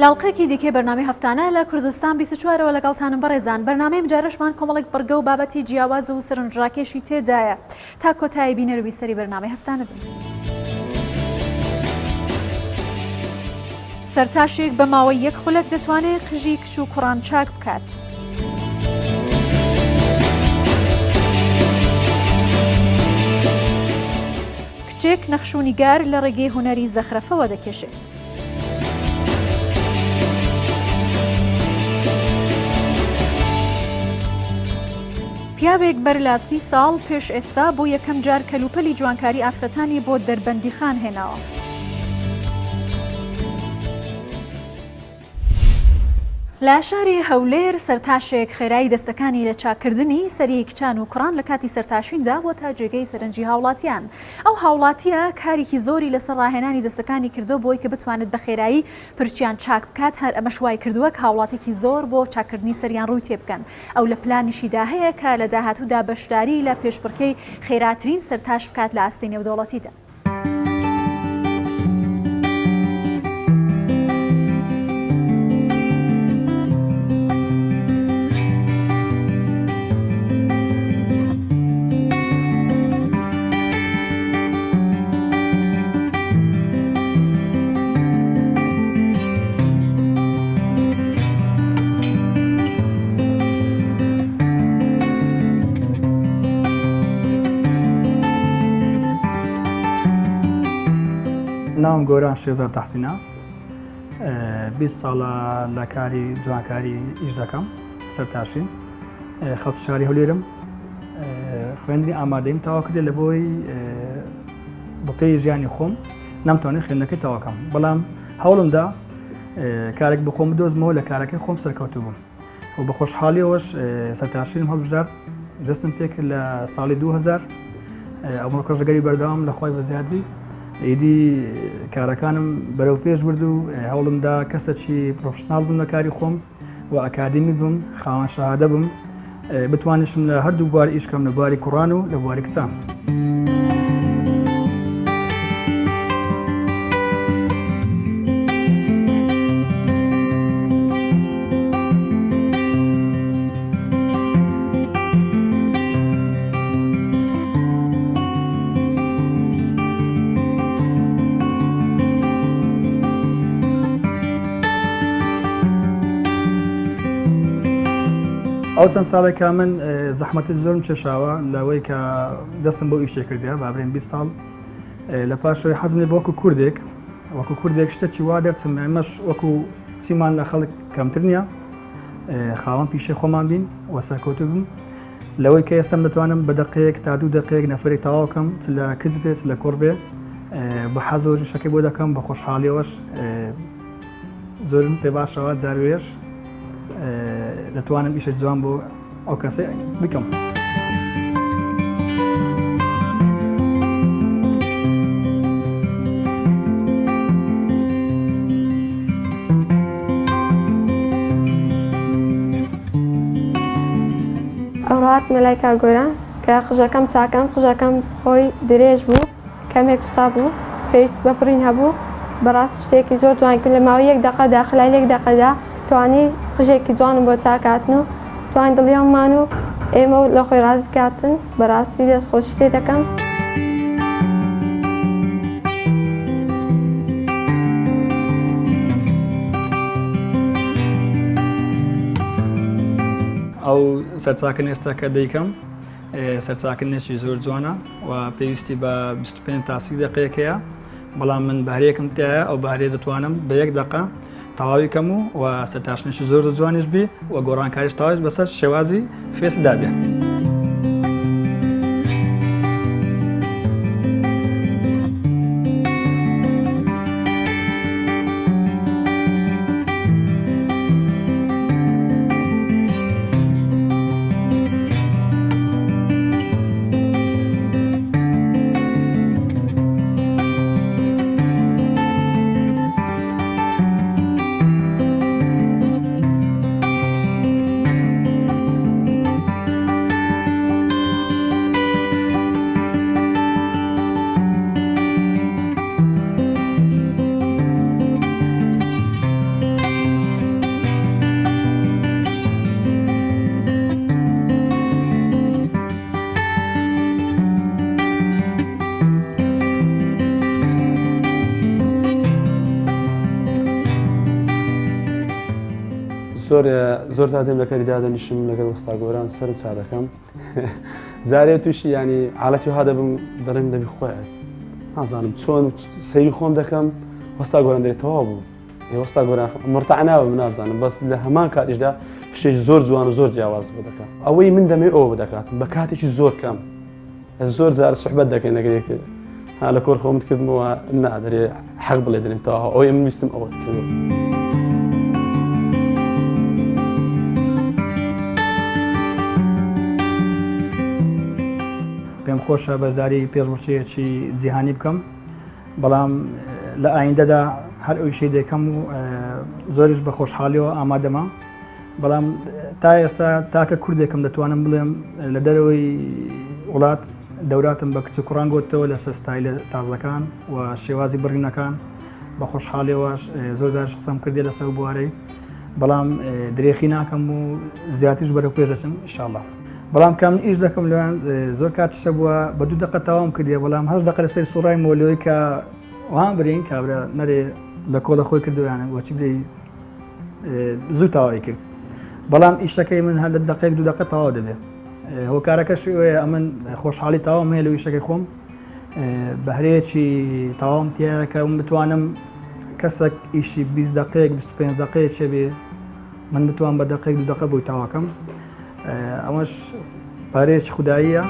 تاڵقێکی دیکەی بەرنامەی هەفتانە لە کوردستان 24ەوە لەگەڵتانم بەڕێزان. بەرنامەی جارەشمان کۆمەڵێک بەرگە و بابەتی جیاواز و سەرنجڕاکێشی تێدایە تا کۆتایی بینەروی سەری بەرنامەی هەفتانە بن. سەرتاشێک بە ماوەی یەک خولەک دەتوانێت قژی کچ و کوڕان چاک بکات. کچێک نەخشوونیگار لە ڕێگەی هونەری زەخرەفەوە دەکێشێت. پیاوێک بەر لە 30 ساڵ پێش ئێستا بۆ یەکەم جار کەلوپەلی جوانکاری ئافرەتانی بۆ دەربەندیخان هێناوە. لە شاری هەولێر سەرتاشێک خێرایی دەستەکانی لە چاکردنی سەری کچان و کوڕان لە کاتی سەرتاشیندا بۆ تا جێگەی سەرنجی هاوڵاتیان. ئەو هاوڵاتیە کارێکی زۆری لەسەر ڕاهێنانی دەستەکانی کردو بۆی کە بتوانێت بە خێرایی پرچیان چاک بکات. هەر ئەمە شوای کردووە کە هاوڵاتێکی زۆر بۆ چاکردنی سەریان ڕووی تێ بکەن. ئەو لە پلانیشیدا هەیە کە لە داهاتوودا بەشداری لە پێشبڕکێی خێراترین سەرتاش بکات لە ئاستەی نێودەوڵەتیدا. ناوم گۆران شێزار تەحسینە، 20 ساڵە لە کاری جوانکاری ئیش دەکەم سەرتاشین. خەڵکی شاری هەولێرم، خوێندنی ئامادەیم تەواو کردێ لە بۆی بۆکەی ژیانی خۆم نامتوانێت خوێندنەکەی تەواوکەم، بەڵام هەوڵمدا کارێک بە خۆم بدۆزمەوە لە کارەکەی خۆم سەرکەوتوو بووم و بە خۆشحاڵیەوەش سەرتاشینم هەڵبژار دەستم پێکرد لە ساڵی 2000 ئەوە کۆژەگەری بەردەوام لە خۆی بەزیادی ئیدی کارەکانم بەرەو پێش برد و هەوڵمدا کەسێکی پرۆفشناڵ بم لە کاری خۆم و ئەکادمی بم، خاوەن شەهادە بم، بتوانیشم لە هەردوو بواری ئیشکەم لە بواری کوڕان و لە بواری کچان. ئەو چەند ساڵێکە من زەحمەتی زۆرم چێشاوە لەوەی کە دەستم بۆ ئیشێ کردیا بابرێن 20 ساڵ لە پاشەوەی حەزم لێ بۆ وەکو کوردێک شتێکی وا دەرچم ئێمەش وەکو چیمان لە خەڵک کەمتر نییە، خاوەن پیشەی خۆمان بین وە سەرکەوتو بم لەوەی کە ئێستام دەتوانم بە دەقەیەک تا 2 دقەیەک نەفرێک تەواوکەم چ لە کچ بێت لە کوڕ بێ بە حەزەوە شەکەی بۆ دەکەم بە خۆشحاڵیەوەش زۆرم پێ باشەوە جاروێش دەتوانم ئیشە جوان بۆ ئەو کەسێ بکەم. ئەوڕات مەلایکا گۆران کە قژەکەم چاکەم، قژەکەم خۆی درێژ بوو، کەمێک ستا بوو، پێویست بەپڕین هەبوو، بەڕاست شتێکی زۆر جوان کرد. لە ماوەی 1 دقە داخلای 1 دقەدا توانی قژێکی جوانم بۆ چاکاتن و توان دڵیانمان و ئێمە لە خۆی ڕازی کاتن. بەڕاستی دەستخۆشی تێ دەکەم. ئەو سەرچاکردن ئێستا کە دەیکەم سەرچاکردنێکی زۆر جوانە و پێویستی بە 25 تا 30 دقەیەکەیە، بەڵام من بەهرەیەکم تایە ئەو بەهرەیە دەتوانم بە 1 دقە تەواوی کەم و سەرتاشنێکی زۆر جوانیش بی و گۆڕانکاریش تەواویش بەسەر شێوازی فێسدا بێ. زۆر زادێم لە کەریدادا نیشم لەگەڵ وەستا گۆران سەر و چادەکەم زارێ تووشی ینی حالەتی وها دەبم دەڕێم دەبی خۆیان نازانم چۆن سەیری خۆم دەکەم وەستا گۆران دێتەوە بوو وەستا گۆران مرتەعناوە نازانم بەس لە هەمان کاتیشدا شتێکی زۆر جوان و زۆر جیاواز بۆ دەکات ئەوەی من دەمێ ئەوە بدەکات بە کاتێکی زۆر کەم زۆر زار سوحبەت دەکەین لەگەڵ یەکتر ها لە کۆر خۆمت کردمەوە نادەرێ حەق بڵێ دەنێم تاها ئەوەی من ویستم ئەوە کردو پێم خۆشە بەشداری پێشبڕکێکی جیهانی بکەم بەڵام لە ئایندەدا هەر ئەوشەی دەکەم و زۆریش بە خۆشحالیەوە ئامادەمە بەڵام تا ئێستا تاکە کوردێکم دەتوانم بڵێم لە دەرەوەی وڵات دەوراتم بە کچ و کوڕان گۆتەوە لەسەر ستایلە تازەکان و شێوازی بڕینەکان بە خۆشحالیەوەش زۆر جارش قسەم کردێ لەسەر بوارەی بەڵام درێخی ناکەم و زیاتریش بەرەو پێش دەچم ئینشاءالله بەڵام کام ئیش دەکەم لەوان زۆر کاتشە بووە بە 2 دقە تاوام کردێ بەڵام 8 دقە لەسەر سوڕای مۆلۆی کە وان برین کابرا نەرێ لە کۆڵە خۆی کردویانە بۆچی بدەی زوو تاوای کرد بەڵام ئیشەکەی من هەر لە دقەیەک 2 دقە تاوا دەبێت هۆکارەکەشی ئەوەیە ئەمن خۆشحاڵی تاوام هەیە لە ئیشەکەی خۆم بەهرەیەکی تاوام تایە کە بتوانم کەسێک ئیشی 20 دقەیەک 25 دقەیە چێ بێ من بتوان بە دقەیەک 2 دقە بۆی تاواکەم ئەمەش پارەیەکی خوداییە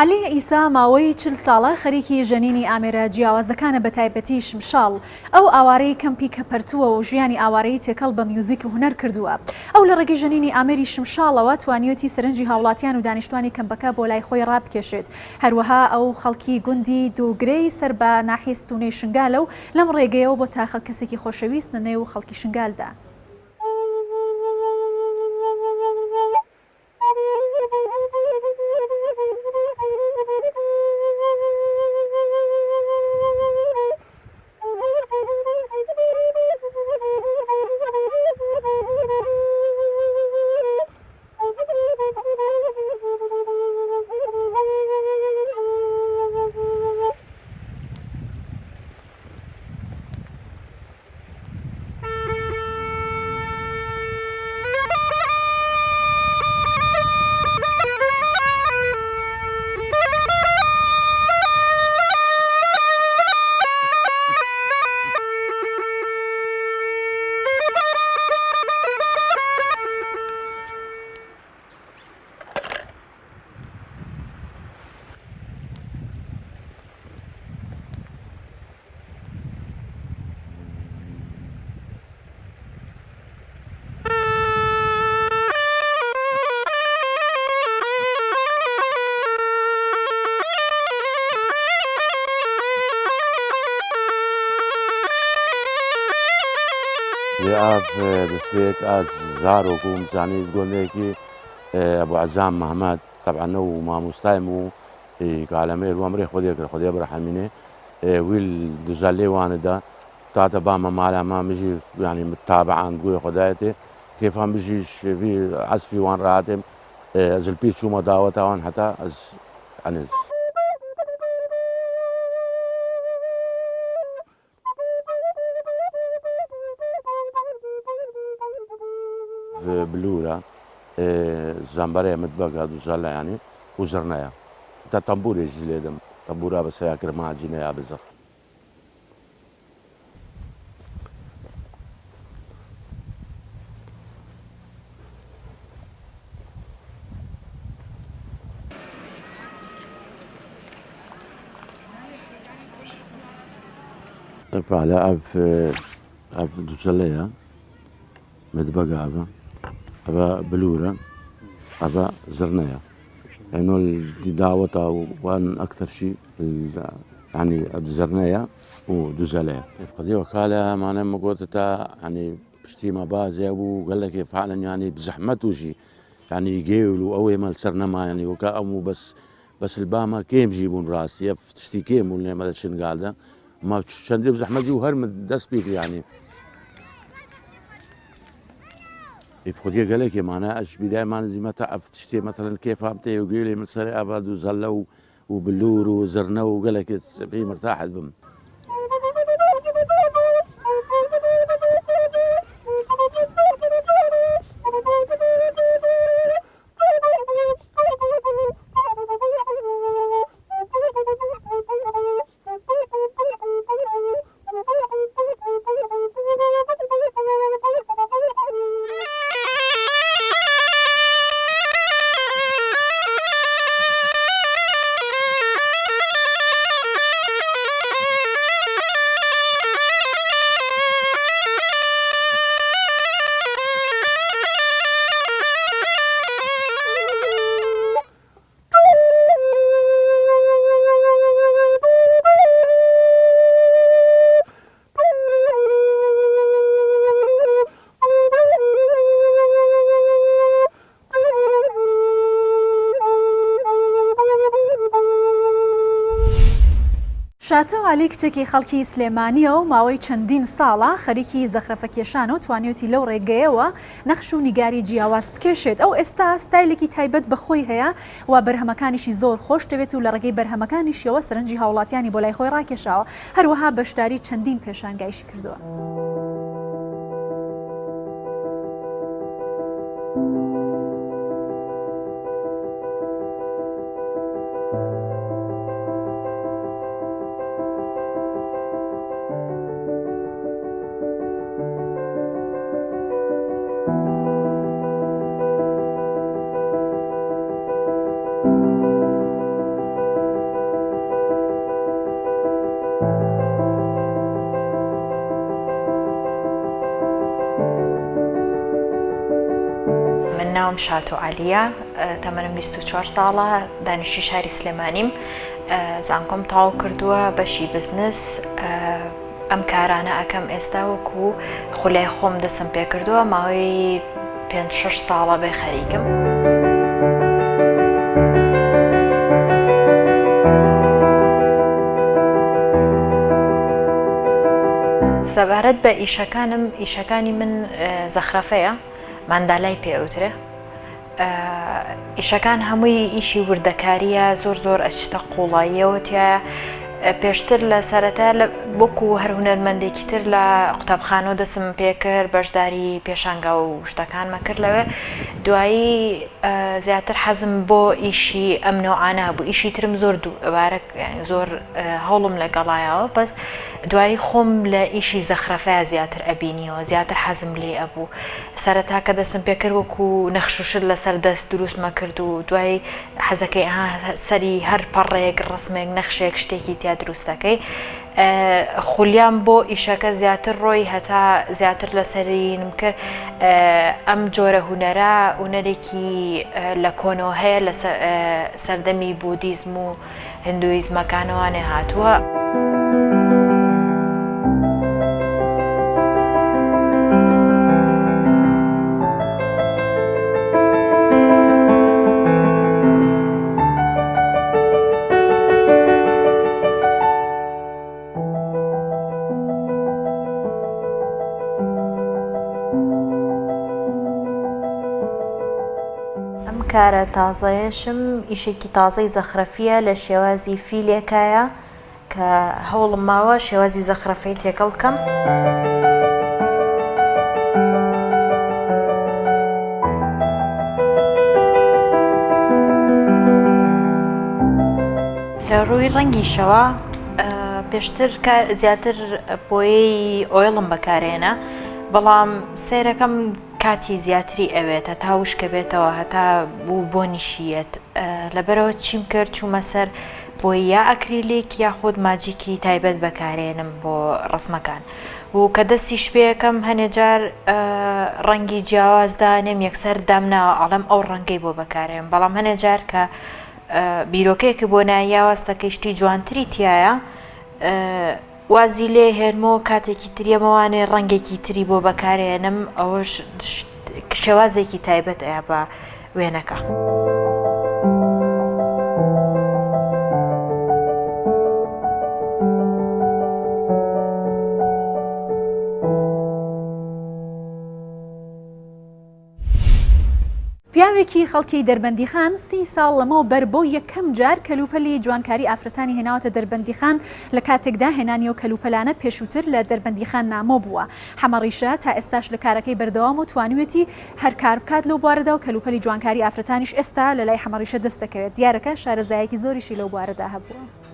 علی ئیسا ماوەی 40 ساڵە خەریکی ژەنینی ئامێرە جیاوازەکانە بە تایبەتی شمشاڵ ئەو ئاوارەی کەمپی کە پەرتووە و ژیانی ئاوارەی تێکەڵ بە میوزیک و هونەر کردووە ئەو لە ڕێگەی ژەنینی ئامێری شمشاڵەوە توانیوەتی سەرنجی هاوڵاتیان و دانیشتوانی کەمپەکە بۆ لای خۆی ڕابکێشێت هەروەها ئەو خەڵکی گوندی دووگرەی سەر بە ناحێستونەی شنگالە و لەم ڕێگەیەوە بۆ تا خەڵک کەسێکی خۆشەویست لە نێو خەڵکی شنگالدا ئاف دەستپێک ئاز زارۆک و مزانی گۆندێکی ئەبوو عەزام مەحمەد تەبعەنە و مامۆستایم و کالەمێر وەمرێ خودێکرد خودێ بڕەحەمینێ ویل دوزە لێوانەدا تاتە بامە مالەمە مژی ینی متابعان گوێ خودایەتێ کێفان بژیش وی عەزفی وان ڕاتێم زلپی چوومە داوەتاوان هەتا ئەز ئەنێز بلورە زەمبەرەیە متبەگە دووزەلە ینی و زڕنەیە تا تەمبورێکی لێدەم تەمبورا بەسەیا کرماجینەیە بزە فعلا ئەف دووزەلەیە متبقى أبا بلورة أبا زرنايا لأنه دعوتها وأن أكثر شيء يعني زرنايا ودوزاليا قضية وكالة معنا مقوتها يعني بشتي ما بازي أبو قال لك فعلا يعني بزحمته شيء يعني يجيولوا أول ما صرنا ما يعني وكأمو بس الباما كيم جيبون راسي تشتي كيم ولا ما شن قاعدة ما چەندێ زەحمەتی و هەر دەست پێ يعني خودی گەلێکی مانە ئەش بیدایمان زیمەتە شتێ مثلەن کێفام تێ و گوێلێ من سەر ئاباد و زەلە و بلور و زرنە و گەلێکی پێی مرتاحت بم. شاتۆ عەلی کچێکی خەڵکی سلێمانیە و ماوەی چەندین ساڵە خەریکی زەخرەفەکێشانە و توانیوتی لەو ڕێگەیەوە نەخش و نیگاری جیاواز بکێشێت. ئەو ئێستا ستایلێکی تایبەت بەخۆی هەیە و بەرهەمەکانیشی زۆر خۆش دەبێت و لە ڕێگەی بەرهەمەکانیشیەوە سەرنجی هاوڵاتیانی بۆ لای خۆی ڕاکێشاوە، هەروەها بەشداری چەندین پێشانگایشی کردووە. ناوم شاتۆ عەلیە، تەمەنم 24 ساڵە، دانیشتووی شاری سلێمانیم. زانکۆم تەواو کردووە بەشی بزنس. ئەم کارانە ئەکەم ئێستا وەکو خولای خۆم دەستم پێ کردووە، ماوەی 5-6 ساڵە بێ خەریکم. سەبارەت بە ئیشەکانی من زەخرەفەیە، ماندالای پێ ئەوترێ. ئیشەکان هەمووی ئیشی وردەکاریە، زۆر ئەچتە قوڵاییەوە تایە. پێشتر لە سەرەتا وەکو هەر هونەرمەندێکی تر لە قوتابخانە دەستم پێ کرد، بەشداری پێشانگا و شتەکانمە کرد لەوێ. دوایی زیاتر حەزم بۆ ئیشی ئەم نەوعانە بوو. ئیشی ترم زۆر زۆر هەوڵم لەگەڵایەوە، بەس دوایی خۆم لە ئیشی زەخرەفەیە زیاتر ئەبینیەوە، زیاتر حەزم لێ ئەبوو. سەرەتا کە دەستم پێ کرد وەکو نەخشوشت لەسەر دەست دروستمە کرد و دوایی حەزەکەی سەری هەر پەڕێک ڕسمێک نەخشێک شتێکی تیا دروستەکەی. خولیان بۆ ئیشەکە زیاتر ڕۆی هەتا زیاتر لەسەرینم کرد. ئەم جۆرە هونەرە هونەرێکی لە کۆنەوە هەیە، لە سەردەمی بودیزم و هندویزمەکانەوانێ هاتووە. کارە تازەیەشم ئیشێکی تازەی زەخرەفیە لە شێوازی فیلێکایە کە هەوڵم ماوە شێوازی زەخرەفەی تێکەڵ بکەم. لە ڕووی ڕەنگیشەوە پێشتر زیاتر بۆیەی ئۆیڵم بەکارێنە، بەڵام سیرەکەم کاتی زیاتری ئەوێت هەتا وشکە بێتەوە، هەتا بوو بۆ نیشیەت. لەبەرەوە چیم کرد چوومە سەر بۆی یا ئەکریلیک یاخود ماجیکی تایبەت بەکارێنم بۆ ڕسمەکان. و کە دەستیش پێەکەم هەنێجار ڕەنگی جیاوازدانێم یەکسەر دامناوە ئەڵێم ئەو ڕەنگەی بۆ بەکارێن، بەڵام هەنێجار کە بیرۆکەیەکی بۆ نایاوەستەکەیشتی جوانتری تایە وازی لێ هێنمەوە کاتێکی تریەمەوانێ ڕەنگێکی تری بۆ بەکارێنم، ئەوەش شێوازێکی تایبەت ئەیە بە وێنەکە. پیاوێکی خەڵکی دەربەندیخان 30 ساڵ لەمەوە بەر بۆ یەکەم جار کەلوپەلی جوانکاری ئافرەتانی هێناوەتە دەربەندیخان لە کاتێکدا هێنانی و کەلوپەلانە پێشووتر لە دەربەندیخان نامۆ بووە. حەمەڕیشە تا ئێستاش لە کارەکەی بەردەوام و توانوێتی هەر کار بکات لەو بوارەدا و کەلوپەلی جوانکاری ئافرەتانیش ئێستا لە لای حەمەڕیشە دەست دەکەوێت. دیارەکە شارەزایەکی زۆریشی لەو بوارەدا هەبووە.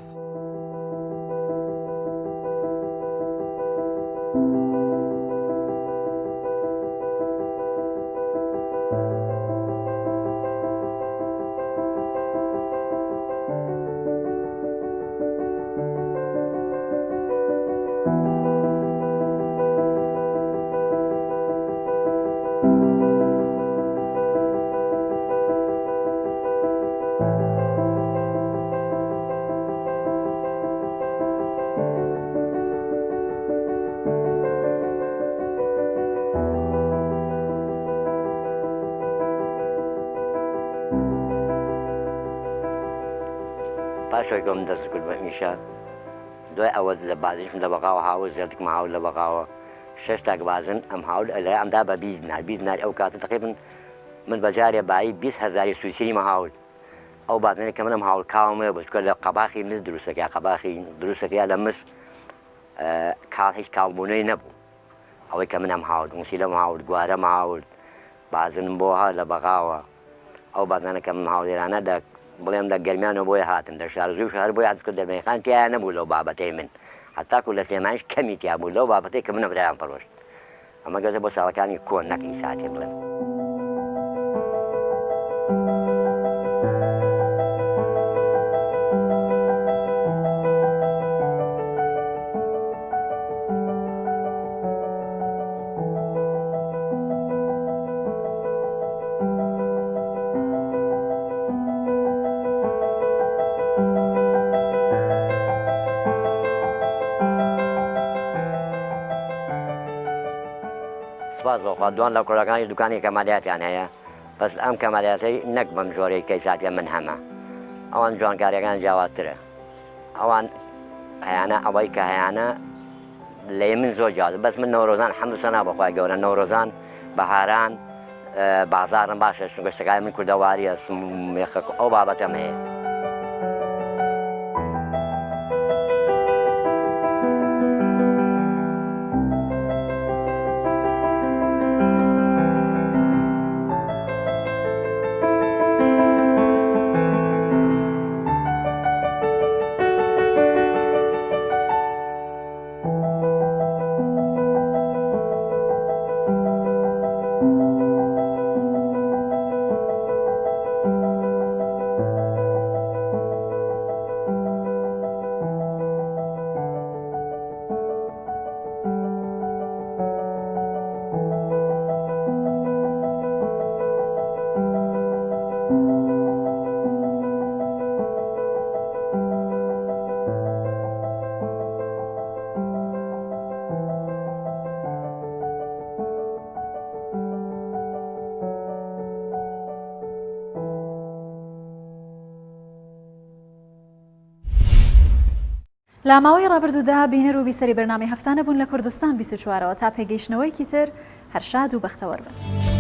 پاشۆکەم دەست کرد بە میشە دوای ئەوە لە بازیشم لە بەقاوە هاوە زێردێکم هاو لە بەقاوە 6 تاک بازن ئەم هاول لە ئەمدا بە 20 دینار ئەو کاتە تقریبن من بەجارێ بایی 20,000 سویسری مەهاول ئەو بازنێک کە منم هاول کاومێ بچکە لە قەباخی مس دروستەکە قەباخی دروستەکە لە مس کاڵ هیچ کاڵبوونەی نەبوو ئەوەی کە منم هاول موسی لەم هاول گوارە ماول بازنم بۆها لە بەقاوە ئەو بازانەکە من هاولێرانە بڵێم لە گەرمیانەوە بۆی هاتن دە شارزوی شار بۆی هاتکە دەرمەیخان تیا نەبوو لەو بابەتەی من هەتاکو لە سلێمانیش کەمی تیا بوو لەو بابەتەی کە منە برایان پەڕۆشت ئەمە گەزە بۆ ساڵەکانی کۆن نەکەی ساتێ بڵێم. دوان لە کوڕەکانی دوکانی کەمالیاتیان هەیە بەس ئەم کەمالیاتی نەک بەم جۆرەی کەیساتیە من هەمە ئەوان جوانکاریەکان جیاوازترە ئەوان هەیانە ئەوەی کە هەیانە لە من زۆر جیاواز بەس من نەورۆزان حەمد سەنا بەخوای گەورە نەورۆزان بەهاران بازارم باشە چونکە شتەکانی من کوردەواریە ئەو بابەتەم هەیە. لە ماوەی ڕابردوودا بینەر و بیسەری بەرنامەی هەفتانە بوون لە کوردستان 24ەوە تا پێگەیشتنەوەیکی تر هەر شاد و بەختەوەر بن.